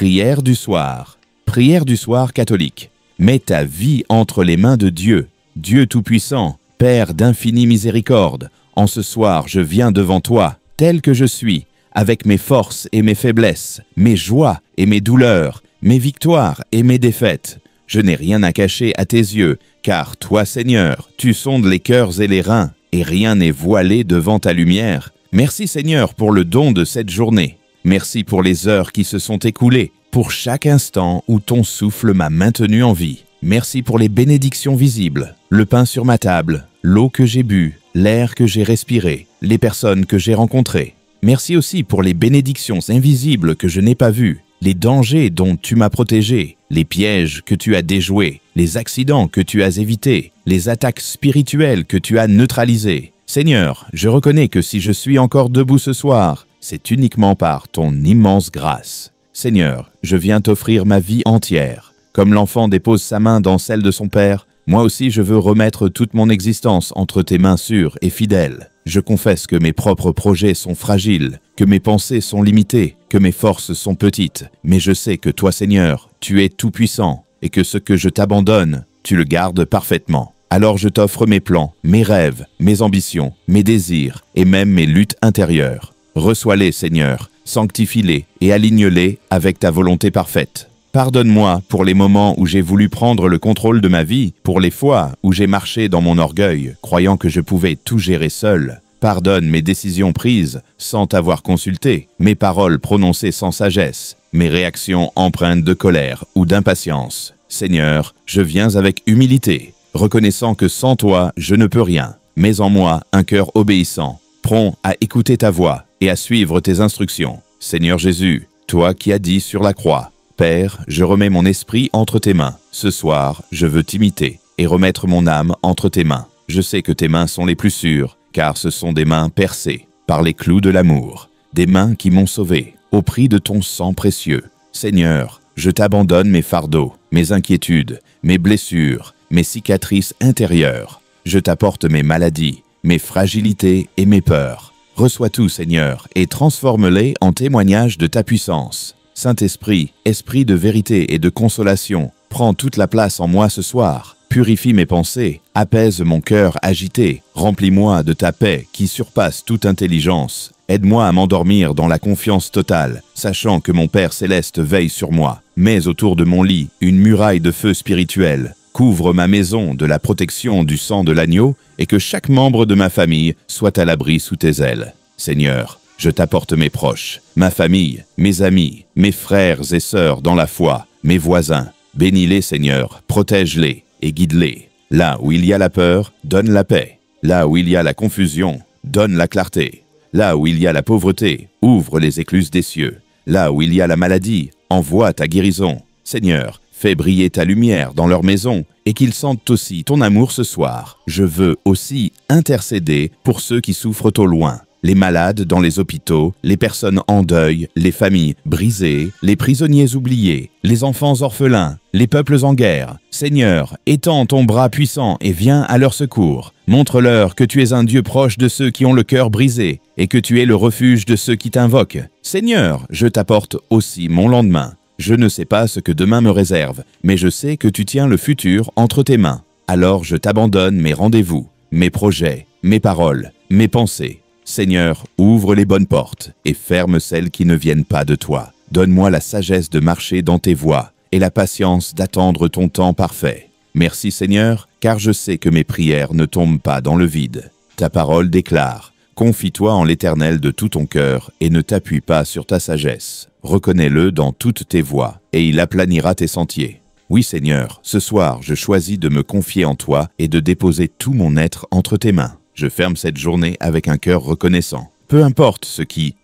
Prière du soir. Prière du soir catholique. Mets ta vie entre les mains de Dieu, Dieu Tout-Puissant, Père d'infinie miséricorde. En ce soir, je viens devant toi, tel que je suis, avec mes forces et mes faiblesses, mes joies et mes douleurs, mes victoires et mes défaites. Je n'ai rien à cacher à tes yeux, car toi, Seigneur, tu sondes les cœurs et les reins, et rien n'est voilé devant ta lumière. Merci, Seigneur, pour le don de cette journée. Merci pour les heures qui se sont écoulées, pour chaque instant où ton souffle m'a maintenu en vie. Merci pour les bénédictions visibles, le pain sur ma table, l'eau que j'ai bue, l'air que j'ai respiré, les personnes que j'ai rencontrées. Merci aussi pour les bénédictions invisibles que je n'ai pas vues, les dangers dont tu m'as protégé, les pièges que tu as déjoués, les accidents que tu as évités, les attaques spirituelles que tu as neutralisées. Seigneur, je reconnais que si je suis encore debout ce soir, c'est uniquement par ton immense grâce. Seigneur, je viens t'offrir ma vie entière. Comme l'enfant dépose sa main dans celle de son père, moi aussi je veux remettre toute mon existence entre tes mains sûres et fidèles. Je confesse que mes propres projets sont fragiles, que mes pensées sont limitées, que mes forces sont petites, mais je sais que toi, Seigneur, tu es tout-puissant et que ce que je t'abandonne, tu le gardes parfaitement. Alors je t'offre mes plans, mes rêves, mes ambitions, mes désirs et même mes luttes intérieures. Reçois-les, Seigneur, sanctifie-les et aligne-les avec ta volonté parfaite. Pardonne-moi pour les moments où j'ai voulu prendre le contrôle de ma vie, pour les fois où j'ai marché dans mon orgueil, croyant que je pouvais tout gérer seul. Pardonne mes décisions prises sans t'avoir consulté, mes paroles prononcées sans sagesse, mes réactions empreintes de colère ou d'impatience. Seigneur, je viens avec humilité, reconnaissant que sans toi, je ne peux rien. Mets en moi un cœur obéissant, prompt à écouter ta voix et à suivre tes instructions. Seigneur Jésus, toi qui as dit sur la croix, Père, je remets mon esprit entre tes mains. Ce soir, je veux t'imiter et remettre mon âme entre tes mains. Je sais que tes mains sont les plus sûres, car ce sont des mains percées par les clous de l'amour, des mains qui m'ont sauvé au prix de ton sang précieux. Seigneur, je t'abandonne mes fardeaux, mes inquiétudes, mes blessures, mes cicatrices intérieures. Je t'apporte mes maladies, mes fragilités et mes peurs. Reçois tout, Seigneur, et transforme-les en témoignages de ta puissance. Saint-Esprit, Esprit de vérité et de consolation, prends toute la place en moi ce soir. Purifie mes pensées, apaise mon cœur agité, remplis-moi de ta paix qui surpasse toute intelligence. Aide-moi à m'endormir dans la confiance totale, sachant que mon Père Céleste veille sur moi. Mets autour de mon lit une muraille de feu spirituel. Couvre ma maison de la protection du sang de l'agneau et que chaque membre de ma famille soit à l'abri sous tes ailes. Seigneur, je t'apporte mes proches, ma famille, mes amis, mes frères et sœurs dans la foi, mes voisins. Bénis-les, Seigneur, protège-les et guide-les. Là où il y a la peur, donne la paix. Là où il y a la confusion, donne la clarté. Là où il y a la pauvreté, ouvre les écluses des cieux. Là où il y a la maladie, envoie ta guérison. Seigneur, fais briller ta lumière dans leur maison et qu'ils sentent aussi ton amour ce soir. Je veux aussi intercéder pour ceux qui souffrent au loin. Les malades dans les hôpitaux, les personnes en deuil, les familles brisées, les prisonniers oubliés, les enfants orphelins, les peuples en guerre. Seigneur, étends ton bras puissant et viens à leur secours. Montre-leur que tu es un Dieu proche de ceux qui ont le cœur brisé et que tu es le refuge de ceux qui t'invoquent. Seigneur, je t'apporte aussi mon lendemain. Je ne sais pas ce que demain me réserve, mais je sais que tu tiens le futur entre tes mains. Alors je t'abandonne mes rendez-vous, mes projets, mes paroles, mes pensées. Seigneur, ouvre les bonnes portes et ferme celles qui ne viennent pas de toi. Donne-moi la sagesse de marcher dans tes voies et la patience d'attendre ton temps parfait. Merci Seigneur, car je sais que mes prières ne tombent pas dans le vide. Ta parole déclare, confie-toi en l'Éternel de tout ton cœur et ne t'appuie pas sur ta sagesse. Reconnais-le dans toutes tes voies et il aplanira tes sentiers. Oui Seigneur, ce soir je choisis de me confier en toi et de déposer tout mon être entre tes mains. Je ferme cette journée avec un cœur reconnaissant. Peu importe ce qui